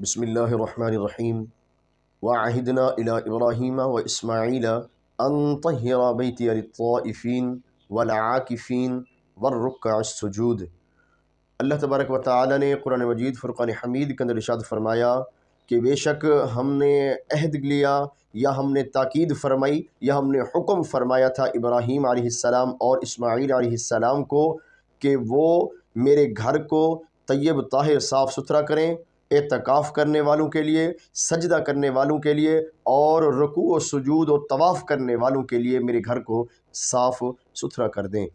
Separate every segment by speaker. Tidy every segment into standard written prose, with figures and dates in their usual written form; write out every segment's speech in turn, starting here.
Speaker 1: بسم اللہ الرحمن الرحیم وعہدنا الی ابراہیم و اسماعیل ان طہر بیتی للطائفین والعاکفین والرکع السجود۔ اللہ تبارک و تعالی نے قرآن مجید فرقان حمید کے اندر ارشاد فرمایا کہ بے شک ہم نے عہد لیا یا ہم نے تاکید فرمائی یا ہم نے حکم فرمایا تھا ابراہیم علیہ السلام اور اسماعیل علیہ السلام کو کہ وہ میرے گھر کو طیب طاہر صاف ستھرا کریں، اعتکاف کرنے والوں کے لیے، سجدہ کرنے والوں کے لیے، اور رکوع و سجود و طواف کرنے والوں کے لیے میرے گھر کو صاف ستھرا کر دیں۔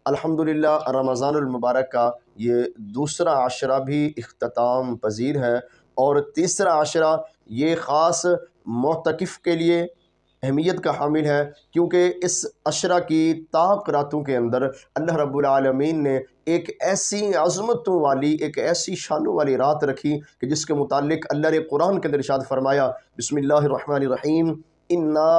Speaker 1: الحمدللہ رمضان المبارک کا یہ دوسرا عشرہ بھی اختتام پذیر ہے، اور تیسرا عشرہ یہ خاص معتکف کے لیے اہمیت کا حامل ہے، کیونکہ اس عشرہ کی طاق راتوں کے اندر اللہ رب العالمین نے ایک ایسی عظمتوں والی، ایک ایسی شانوں والی رات رکھی کہ جس کے متعلق اللہ نے قرآن کے اندر ارشاد فرمایا، بسم اللہ الرحمن الرحیم، انا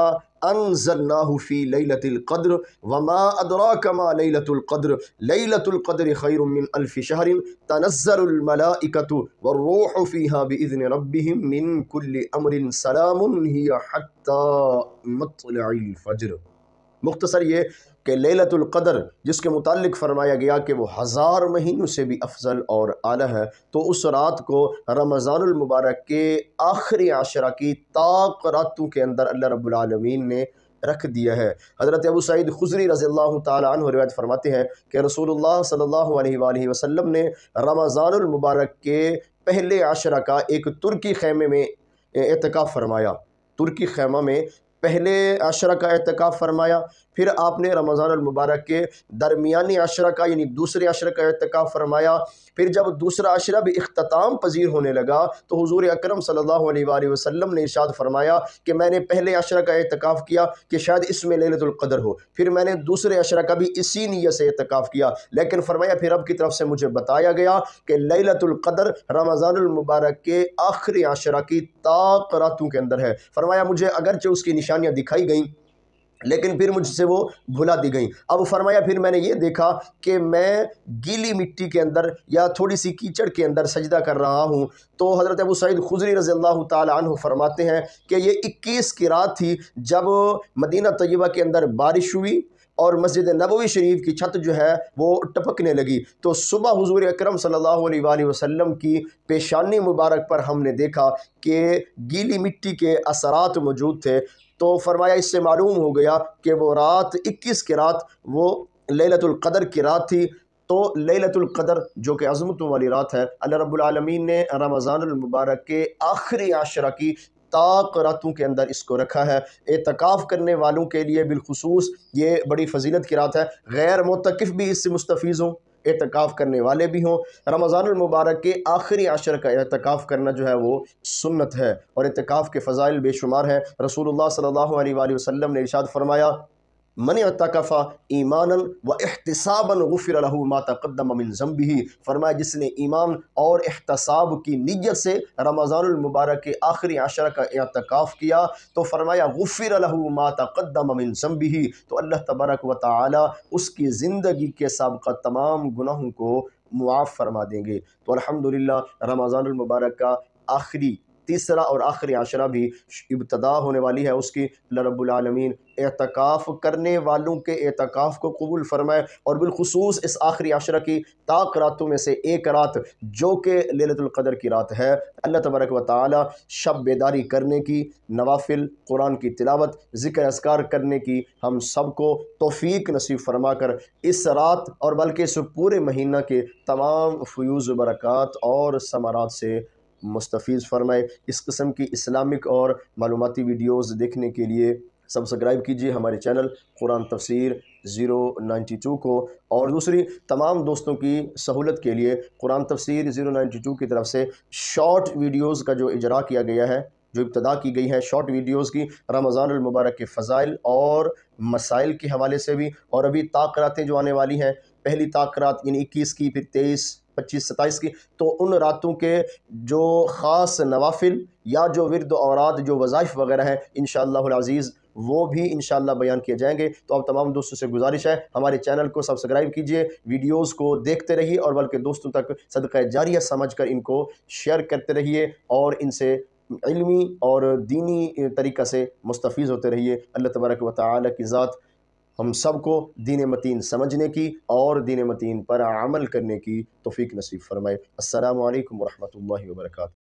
Speaker 1: انزلناہ فی لیلۃ القدر وما ادراک ما لیلۃ القدر لیلۃ القدر خیر من الف شہر تنزل الملائکۃ والروح فیہا باذن ربہم من کل امر سلام ہی حتی مطلع الفجر۔ مختصر یہ کہ لیلۃ القدر جس کے متعلق فرمایا گیا کہ وہ 1000 مہینوں سے بھی افضل اور اعلیٰ ہے، تو اس رات کو رمضان المبارک کے آخری عشرہ کی طاق راتوں کے اندر اللہ رب العالمین نے رکھ دیا ہے۔ حضرت ابو سعید خدری رضی اللہ تعالی عنہ روایت فرماتے ہیں کہ رسول اللہ صلی اللہ علیہ وآلہ وسلم نے رمضان المبارک کے پہلے عشرہ کا ایک ترکی خیمے میں اعتکاف فرمایا، ترکی خیمہ میں پہلے عشرہ کا اعتکاف فرمایا، پھر آپ نے رمضان المبارک کے درمیانی عشرہ کا یعنی دوسرے عشرہ کا اعتکاف فرمایا، پھر جب دوسرا عشرہ بھی اختتام پذیر ہونے لگا تو حضور اکرم صلی اللہ علیہ وآلہ وسلم نے ارشاد فرمایا کہ میں نے پہلے عشرہ کا اعتکاف کیا کہ شاید اس میں لیلۃ القدر ہو، پھر میں نے دوسرے عشرہ کا بھی اسی نیت سے اعتکاف کیا، لیکن فرمایا پھر رب کی طرف سے مجھے بتایا گیا کہ لیلۃ القدر رمضان المبارک کے آخری عشرہ کی طاق راتوں کے اندر ہے۔ فرمایا مجھے اگرچہ اس کی نشانیاں دکھائی گئیں لیکن پھر مجھ سے وہ بھلا دی گئیں۔ اب فرمایا پھر میں نے یہ دیکھا کہ میں گیلی مٹی کے اندر یا تھوڑی سی کیچڑ کے اندر سجدہ کر رہا ہوں، تو حضرت ابو سعید خدری رضی اللہ تعالی عنہ فرماتے ہیں کہ یہ 21 کی رات تھی جب مدینہ طیبہ کے اندر بارش ہوئی اور مسجد نبوی شریف کی چھت جو ہے وہ ٹپکنے لگی، تو صبح حضور اکرم صلی اللہ علیہ وآلہ وسلم کی پیشانی مبارک پر ہم نے دیکھا کہ گیلی مٹی کے اثرات موجود تھے، تو فرمایا اس سے معلوم ہو گیا کہ وہ رات 21 کی رات وہ لیلۃ القدر کی رات تھی۔ تو لیلۃ القدر جو کہ عظمتوں والی رات ہے، اللہ رب العالمین نے رمضان المبارک کے آخری عشرہ کی طاق راتوں کے اندر اس کو رکھا ہے۔ اعتکاف کرنے والوں کے لیے بالخصوص یہ بڑی فضیلت کی رات ہے، غیر معتکف بھی اس سے مستفیض ہوں، اعتکاف کرنے والے بھی ہوں۔ رمضان المبارک کے آخری عشرہ کا اعتکاف کرنا جو ہے وہ سنت ہے، اور اعتکاف کے فضائل بے شمار ہیں۔ رسول اللہ صلی اللہ علیہ وآلہ وسلم نے ارشاد فرمایا، من اعتکف ایمانا و احتسابا غفر له ما تقدم من ذنبہ۔ فرمایا جس نے ایمان اور احتساب کی نیت سے رمضان المبارک کے آخری عشرہ کا اعتکاف کیا تو فرمایا غفر له ما تقدم من ذنبہ، تو اللہ تبارک و تعالی اس کی زندگی کے سابقہ تمام گناہوں کو معاف فرما دیں گے۔ تو الحمدللہ رمضان المبارک کا آخری تیسرا اور آخری عشرہ بھی ابتدا ہونے والی ہے اس کی۔ اللہ رب العالمین اعتکاف کرنے والوں کے اعتکاف کو قبول فرمائے، اور بالخصوص اس آخری عشرہ کی طاق راتوں میں سے ایک رات جو کہ لیلۃ القدر کی رات ہے، اللہ تبارک و تعالی شب بیداری کرنے کی، نوافل قرآن کی تلاوت، ذکر اذکار کرنے کی ہم سب کو توفیق نصیب فرما کر اس رات اور بلکہ اس پورے مہینہ کے تمام فیوز و برکات اور ثمرات سے مستفیض فرمائے۔ اس قسم کی اسلامک اور معلوماتی ویڈیوز دیکھنے کے لیے سبسکرائب کیجیے ہمارے چینل قرآن تفسیر 092 کو، اور دوسری تمام دوستوں کی سہولت کے لیے قرآن تفسیر 092 کی طرف سے شارٹ ویڈیوز کا جو اجرا کیا گیا ہے، جو ابتدا کی گئی ہے شارٹ ویڈیوز کی، رمضان المبارک کے فضائل اور مسائل کے حوالے سے بھی، اور ابھی طاق راتیں جو آنے والی ہیں، پہلی طاق رات یعنی 21 کی، پھر 23، 25، 27 کی، تو ان راتوں کے جو خاص نوافل یا جو ورد و اوراد جو وظائف وغیرہ ہیں انشاءاللہ العزیز وہ بھی انشاءاللہ بیان کیے جائیں گے۔ تو اب تمام دوستوں سے گزارش ہے ہمارے چینل کو سبسکرائب کیجئے، ویڈیوز کو دیکھتے رہیے اور بلکہ دوستوں تک صدقہ جاریہ سمجھ کر ان کو شیئر کرتے رہیے اور ان سے علمی اور دینی طریقہ سے مستفیض ہوتے رہیے۔ اللہ تبارک و تعالی کی ذات ہم سب کو دین متین سمجھنے کی اور دین متین پر عمل کرنے کی توفیق نصیب فرمائے۔ السلام علیکم ورحمۃ اللہ وبرکاتہ۔